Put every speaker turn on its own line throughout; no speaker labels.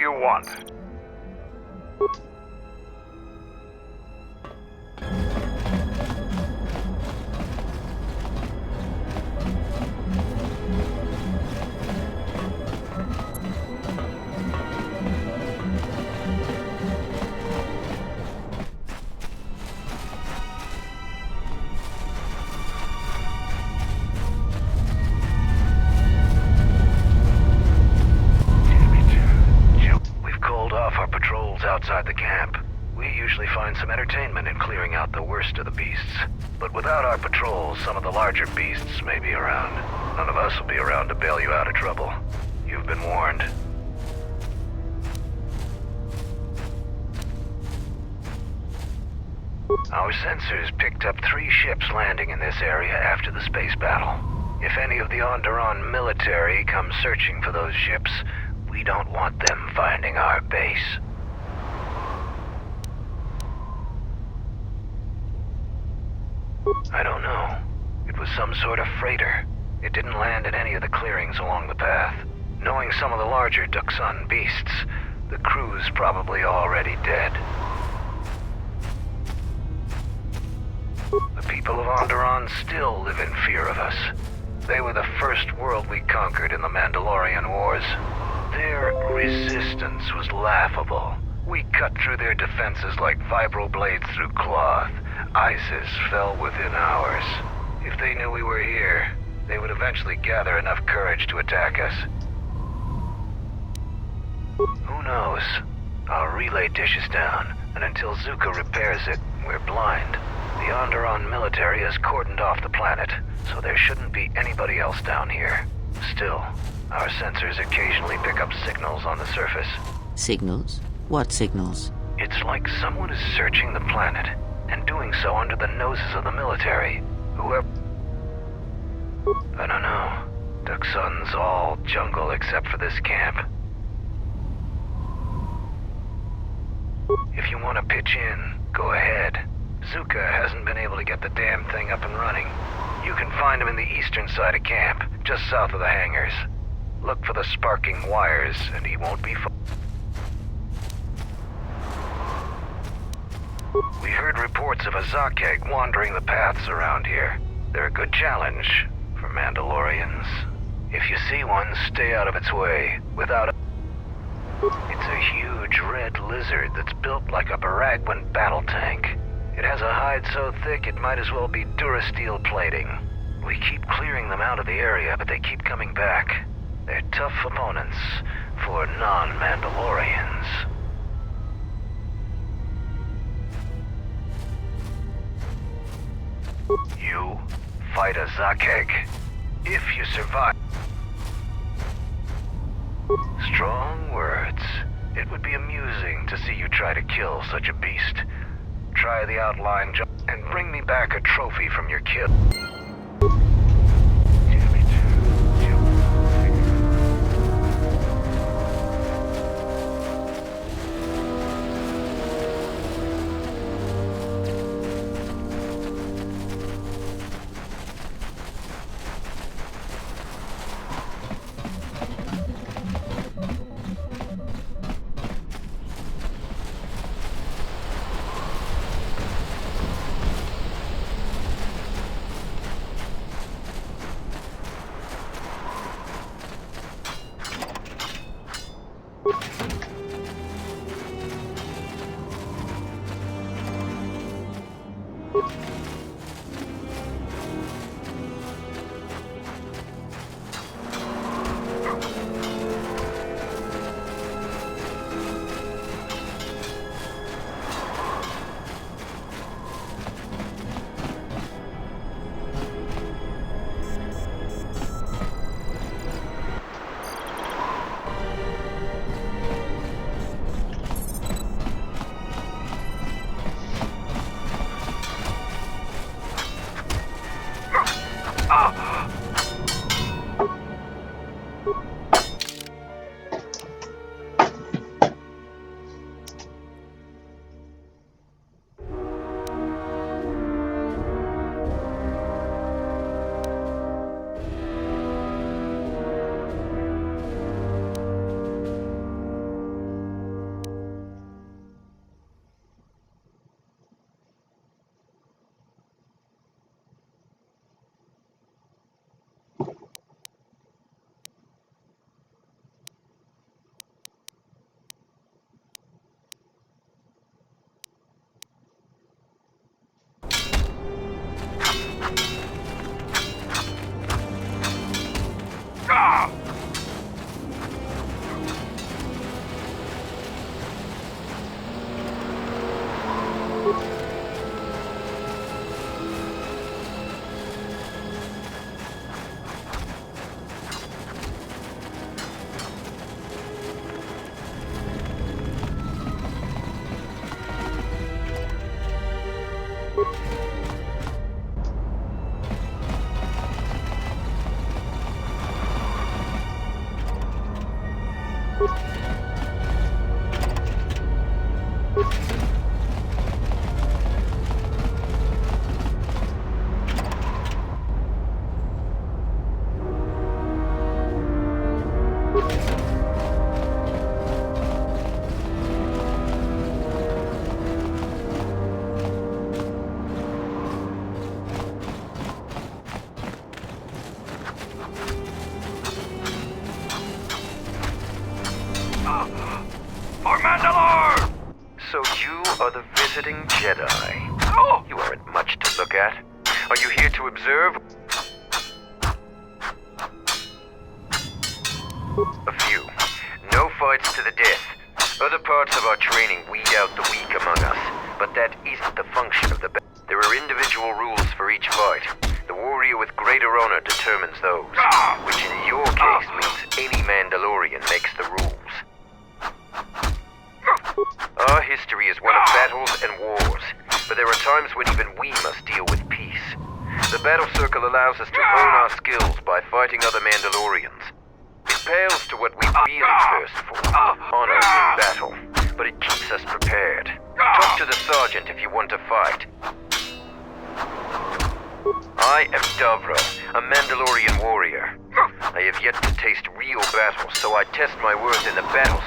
you want?
We've called off our patrols outside the camp. We usually find some entertainment in clearing out the worst of the beasts. But without our patrols, some of the larger beasts may be around. None of us will be around to bail you out of trouble. You've been warned. Our sensors picked up 3 ships landing in this area after the space battle. If any of the Onderon military come searching for those ships, we don't want them finding our base. I don't know. It was some sort of freighter. It didn't land in any of the clearings along the path. Knowing some of the larger Duxan beasts, the crew's probably already dead. The people of Onderon still live in fear of us. They were the first world we conquered in the Mandalorian Wars. Their resistance was laughable. We cut through their defenses like vibroblades through cloth. ISIS fell within hours. If they knew we were here, they would eventually gather enough courage to attack us. Who knows? Our relay dish is down, and until Zuka repairs it, we're blind. The Onderon military has cordoned off the planet, so there shouldn't be anybody else down here. Still, our sensors occasionally pick up signals on the surface.
Signals? What signals?
It's like someone is searching the planet, and doing so under the noses of the military. Whoever... I don't know. Duxan's all jungle except for this camp. If you want to pitch in, go ahead. Zuka hasn't been able to get the damn thing up and running. You can find him in the eastern side of camp, just south of the hangars. Look for the sparking wires, and he won't be far. We heard reports of a Zakeg wandering the paths around here. They're a good challenge for Mandalorians. If you see one, stay out of its way. Without a... It's a huge red lizard that's built like a Baragwin battle tank. It has a hide so thick it might as well be Durasteel plating. We keep clearing them out of the area, but they keep coming back. They're tough opponents for non-Mandalorians. You fight a Zakeg. If you survive... Strong words. It would be amusing to see you try to kill such a beast. Try the outline jump and bring me back a trophy from your kill. For Mandalore! So you are the visiting Jedi. Oh! You aren't much to look at. Are you here to observe? A few. No fights to the death. Other parts of our training weed out the weak among us, but that isn't the function of the battle. There are individual rules for each fight. The warrior with greater honor determines those, which in your case means any Mandalorian makes the rules. Our history is one of battles and wars, but there are times when even we must deal with peace. The battle circle allows us to hone our skills by fighting other Mandalorians. It pales to what we really thirst for, honor in battle, but it keeps us prepared. Talk to the sergeant if you want to fight. I am Davro, a Mandalorian warrior. I have yet to taste real battle, so I test my worth in the battles.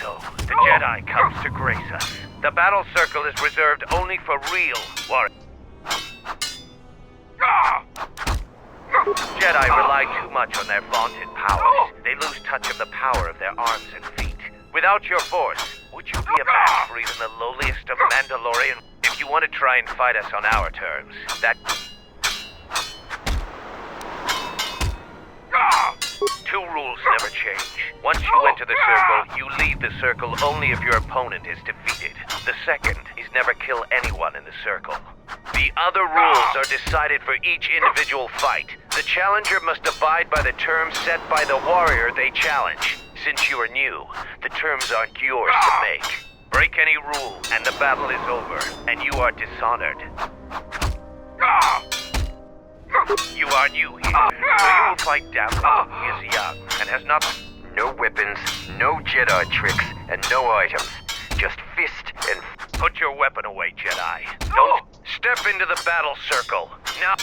So, the Jedi comes to grace us. The battle circle is reserved only for real warriors. Jedi rely too much on their vaunted powers. They lose touch of the power of their arms and feet. Without your force, would you be a match for even the lowliest of Mandalorian? If you want to try and fight us on our terms, that... Two rules never change. Once you enter the circle, you leave the circle only if your opponent is defeated. The second is never kill anyone in the circle. The other rules are decided for each individual fight. The challenger must abide by the terms set by the warrior they challenge. Since you are new, the terms aren't yours to make. Break any rule, and the battle is over, and you are dishonored. You are new here, so you will fight Davro. He is young, and has not...
No weapons, no Jedi tricks, and no items. Just fist and...
Put your weapon away, Jedi. Don't step into the battle circle. Now...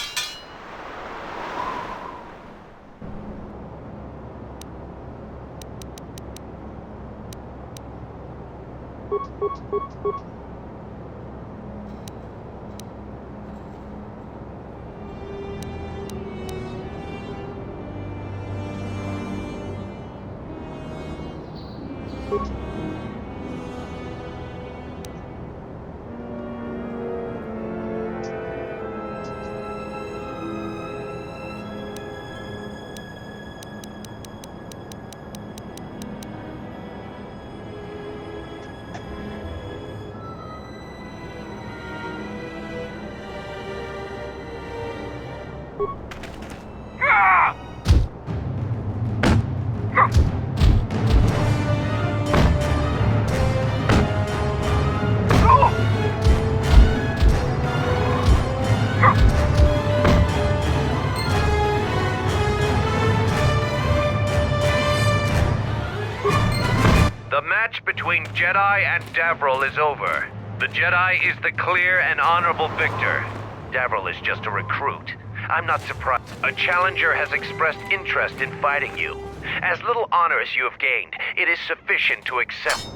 The match between Jedi and Davril is over. The Jedi is the clear and honorable victor. Davril is just a recruit. I'm not surprised. A challenger has expressed interest in fighting you. As little honor as you have gained, it is sufficient to accept.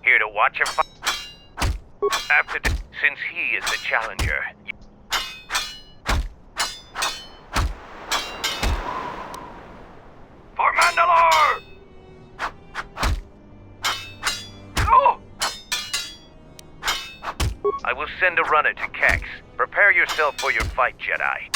Here to watch him fight. Since he is the challenger. For Mandalore! I will send a runner to Kex. Prepare yourself for your fight, Jedi.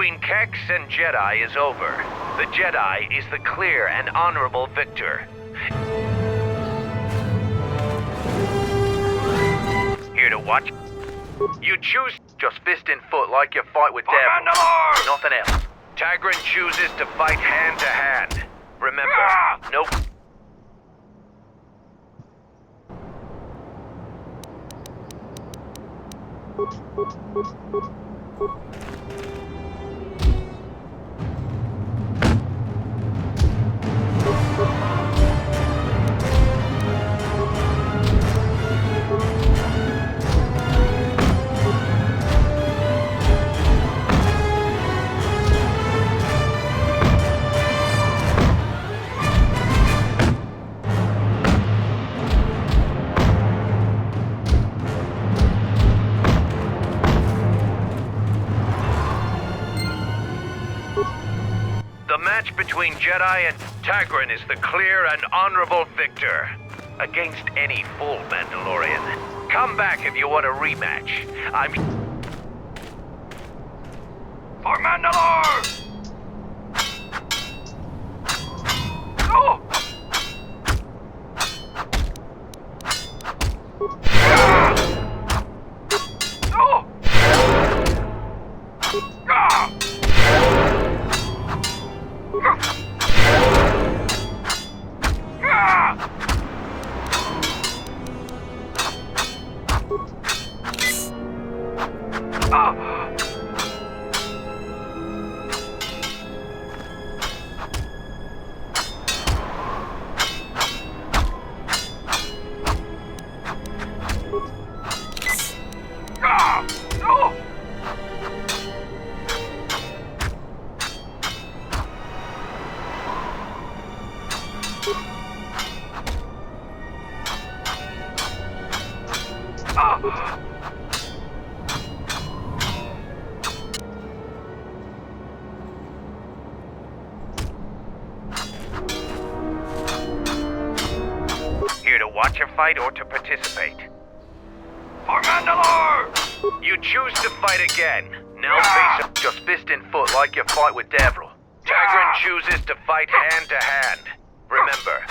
between Kex and Jedi is over. The Jedi is the clear and honorable victor. Here to watch. You choose just fist and foot like you fight with devils. Nothing else. Tagrin chooses to fight hand to hand. Remember, nope. The match between Jedi and Tagrin is the clear and honorable victor against any full Mandalorian. Come back if you want a rematch. I'm... For Mandalore! Oh! Oh! Ah! Here to watch a fight or to participate? For Mandalore! You choose to fight again. Now face up, just fist and foot like you fight with Devril. Tagrin chooses to fight hand to hand. Remember.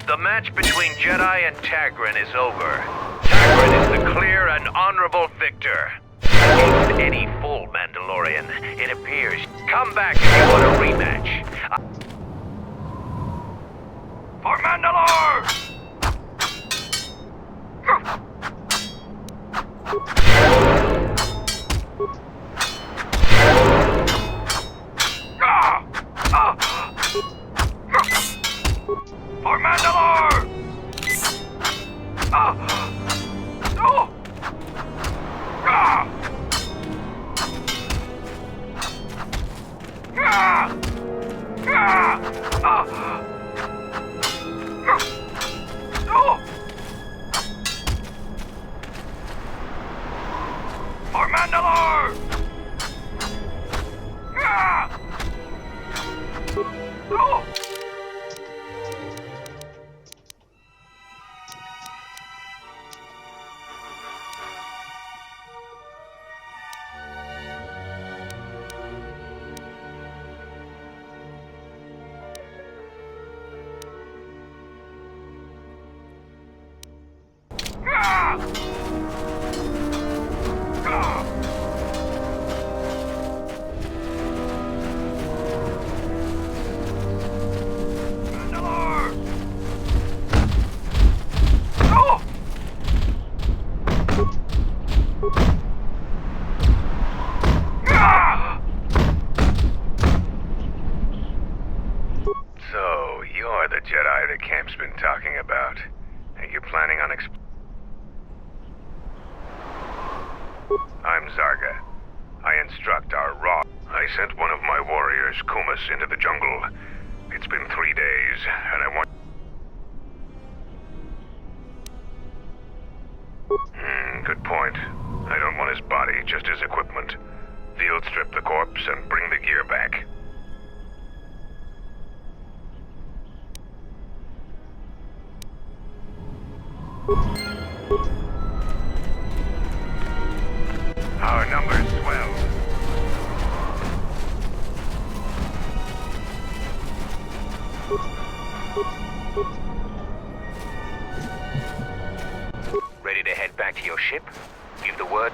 The match between Jedi and Tagrin is over. Tagrin is the clear and honorable victor against any full Mandalorian, it appears. Come back if you want a rematch. For Mandalore! For Mandalore! No! No! For Mandalore! No!
been talking about? Are you planning on I'm Zarga. I instruct our raw. I sent one of my warriors, Kumas, into the jungle. It's been 3 days, and I want... Good point. I don't want his body, just his equipment. Field strip the corpse and bring the gear back. Our numbers swell.
Ready to head back to your ship? Give the word.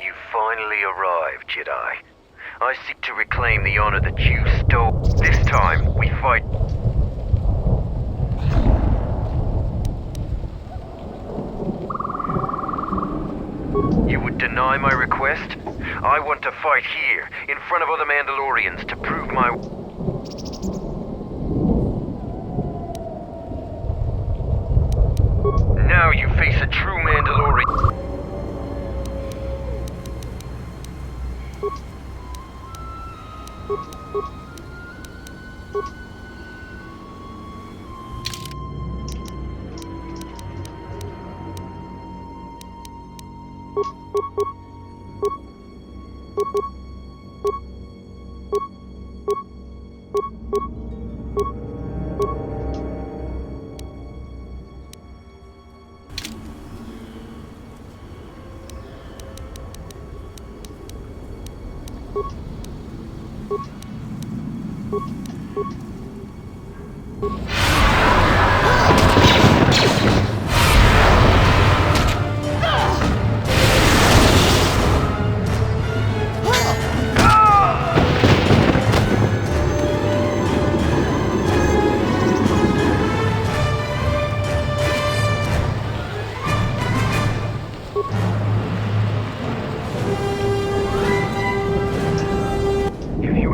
You finally arrived, Jedi. I seek to reclaim the honor that you stole. This time, we fight. You would deny my request? I want to fight here, in front of other Mandalorians, to prove my... Now you face a true Mandalorian.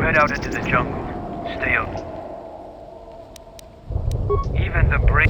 Head out into the jungle. Stay up. Even the break.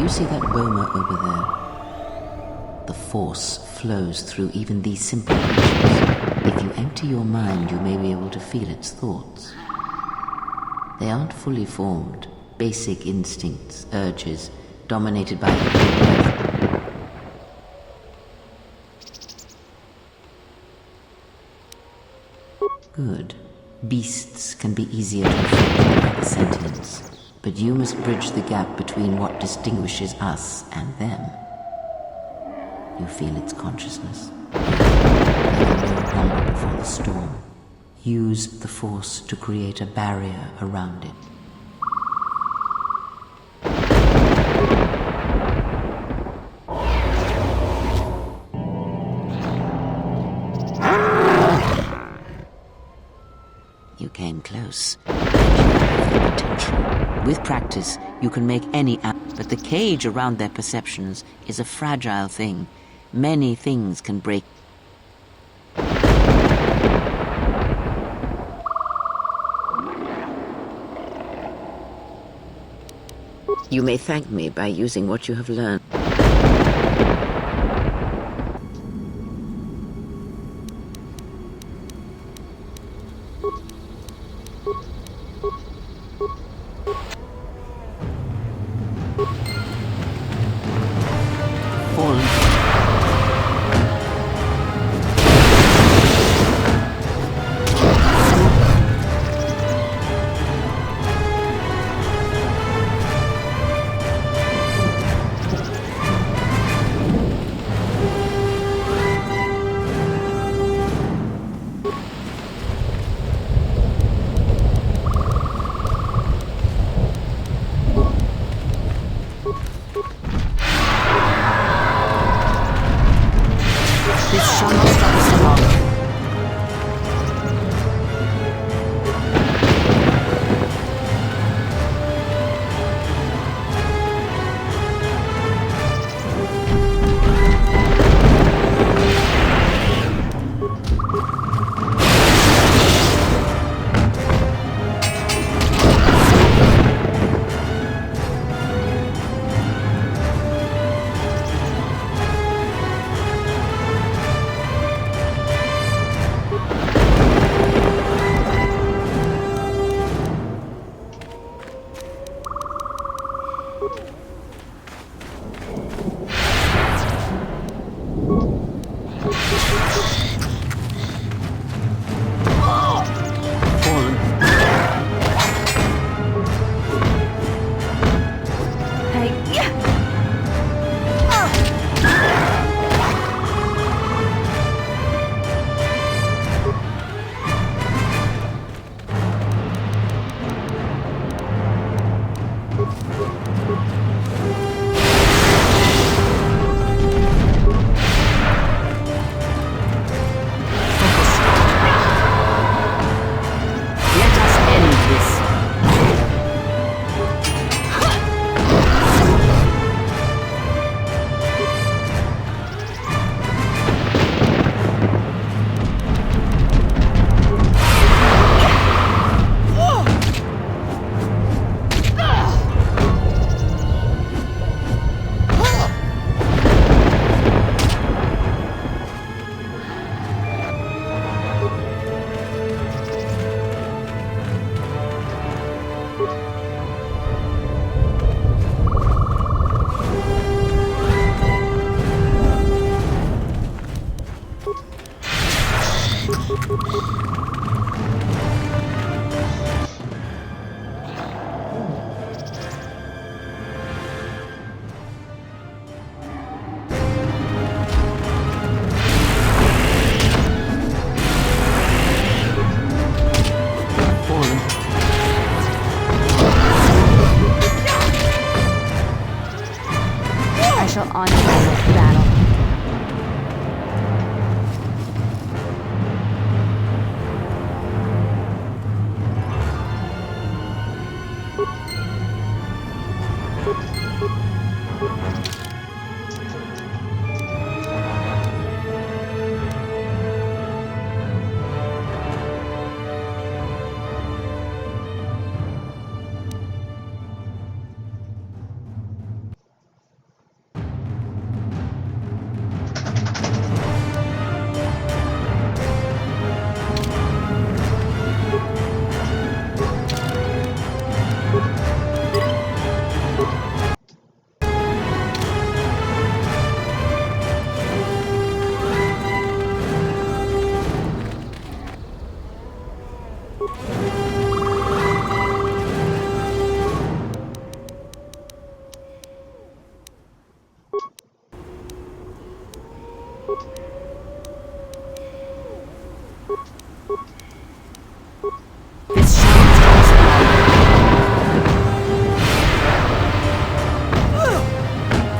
you see that boma over there? The force flows through even these simple creatures. If you empty your mind, you may be able to feel its thoughts. They aren't fully formed, basic instincts, urges, dominated by breath. Good. Beasts can be easier to affect than other sentients, but you must bridge the gap between what distinguishes us and them. You feel its consciousness. Like a low rumble before the storm. Use the force to create a barrier around it. You came close. And you have the potential. With practice, you can make any app, but the cage around their perceptions is a fragile thing. Many things can break. You may thank me by using what you have learned. This shall not stop us long.
shall honor this battle.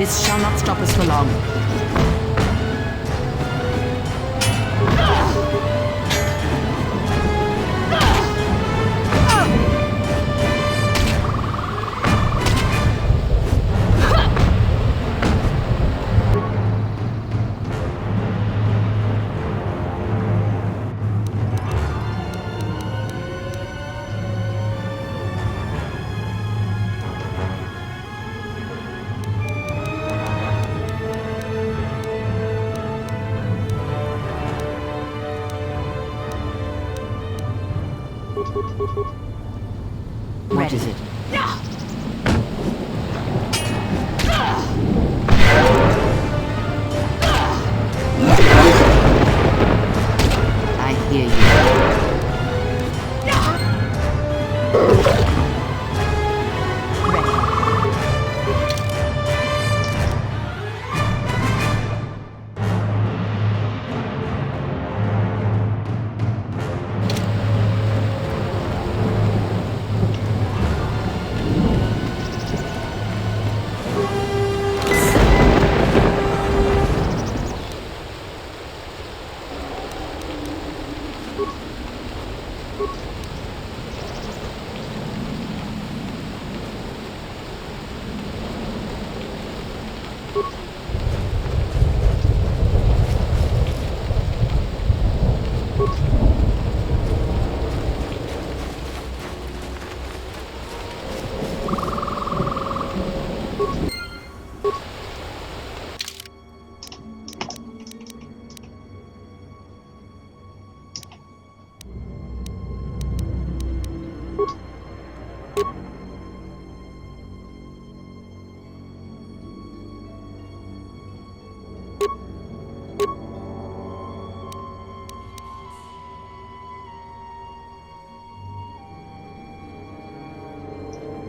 This shall not stop us for long. What is it? I hear you.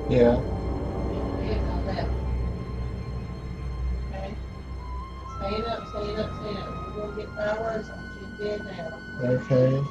Yeah.
Okay. Stand up, stand up, stand up. You're gonna get fireworks. She's dead now.
Okay.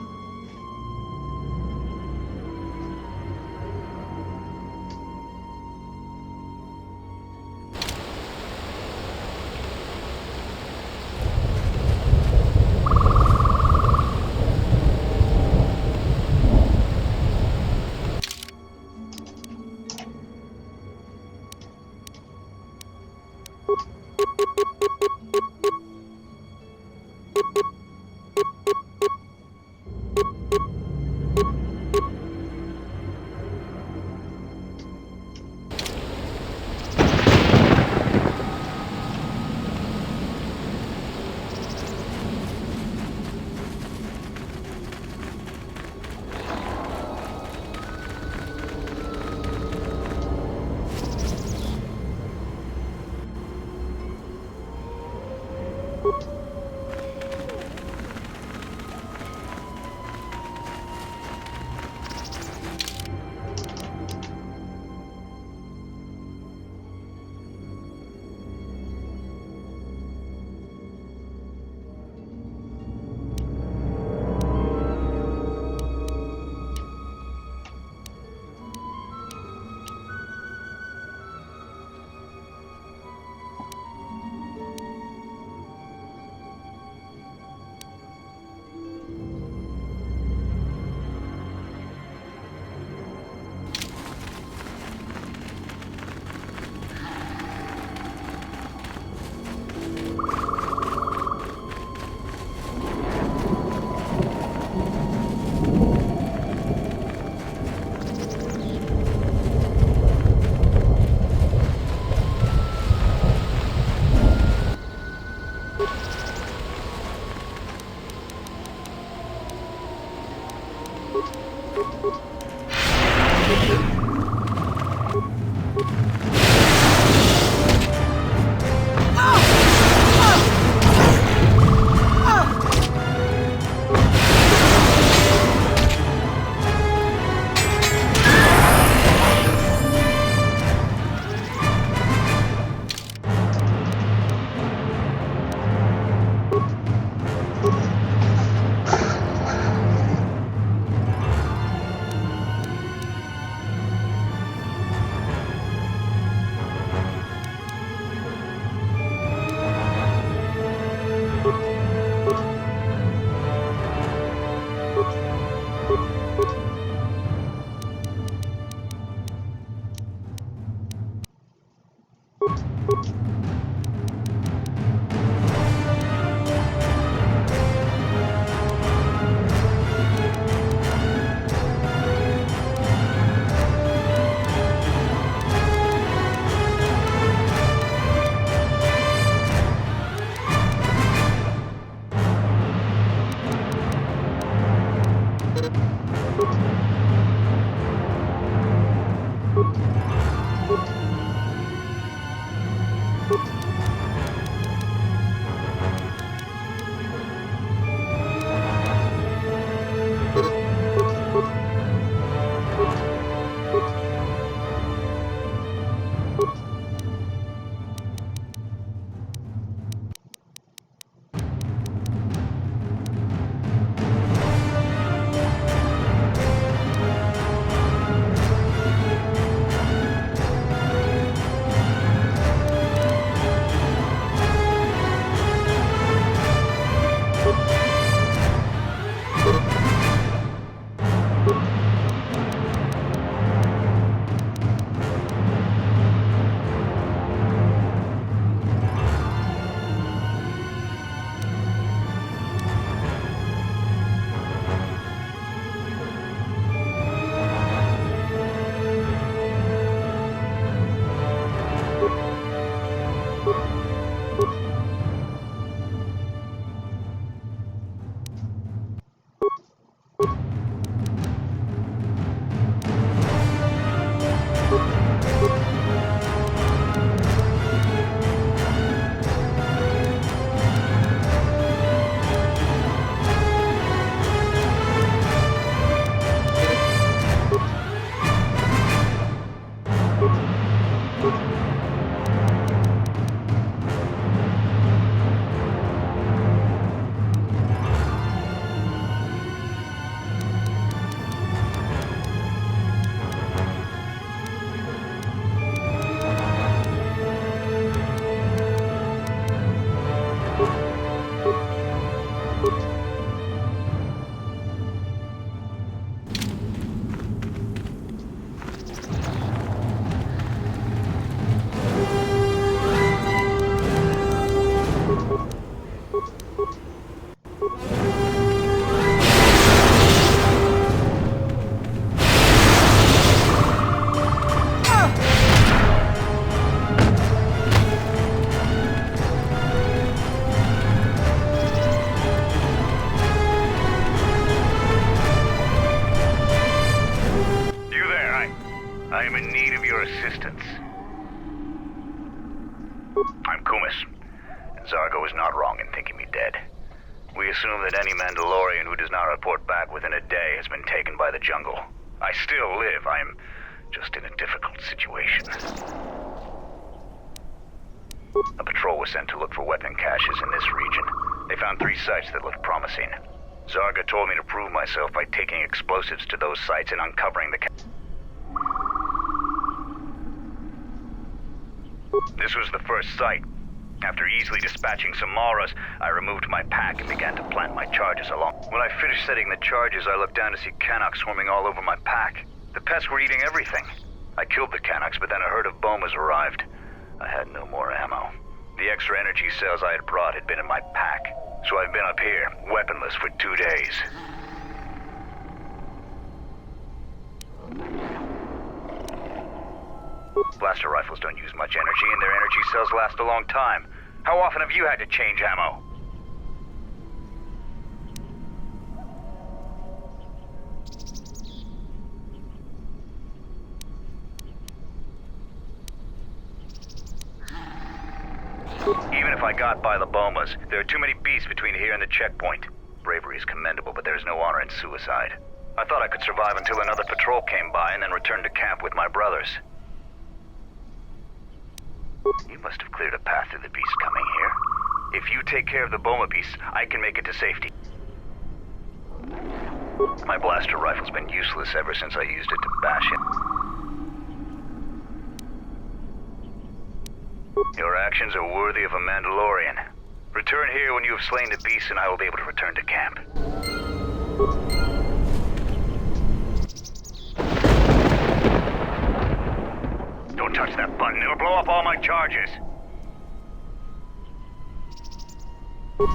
I am in need of your assistance. I'm Kumis, and Zargo is not wrong in thinking me dead. We assume that any Mandalorian who does not report back within a day has been taken by the jungle. I still live. I am just in a difficult situation. A patrol was sent to look for weapon caches in this region. They found 3 sites that looked promising. Zarga told me to prove myself by taking explosives to those sites and uncovering the This was the first site. After easily dispatching some Maras, I removed my pack and began to plant my charges along. When I finished setting the charges, I looked down to see Canucks swarming all over my pack. The pests were eating everything. I killed the Canucks, but then a herd of Bomas arrived. I had no more ammo. The extra energy cells I had brought had been in my pack, so I've been up here, weaponless for 2 days. Blaster rifles don't use much energy, and their energy cells last a long time. How often have you had to change ammo? Even if I got by the Bomas, there are too many beasts between here and the checkpoint. Bravery is commendable, but there's no honor in suicide. I thought I could survive until another patrol came by and then return to camp with my brothers. You must have cleared a path through the beast coming here. If you take care of the Boma beasts, I can make it to safety. My blaster rifle's been useless ever since I used it to bash it. Your actions are worthy of a Mandalorian. Return here when you have slain the beast and I will be able to return to camp. Don't touch that button, it'll blow up all my charges. I'm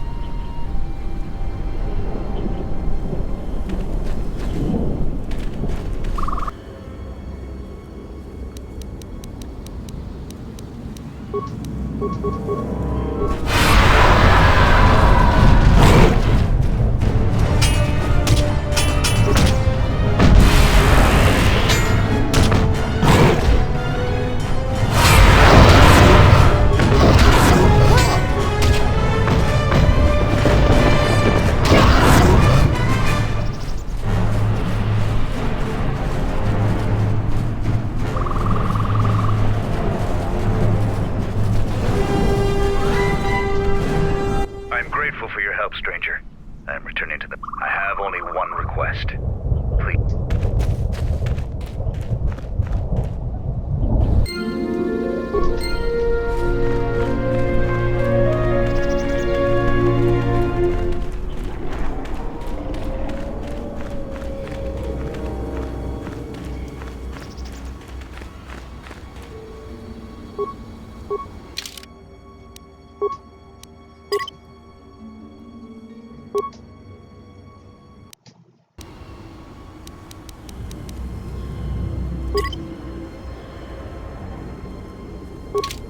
grateful for your help, stranger. I'm returning to the... I have only one request. Please.
You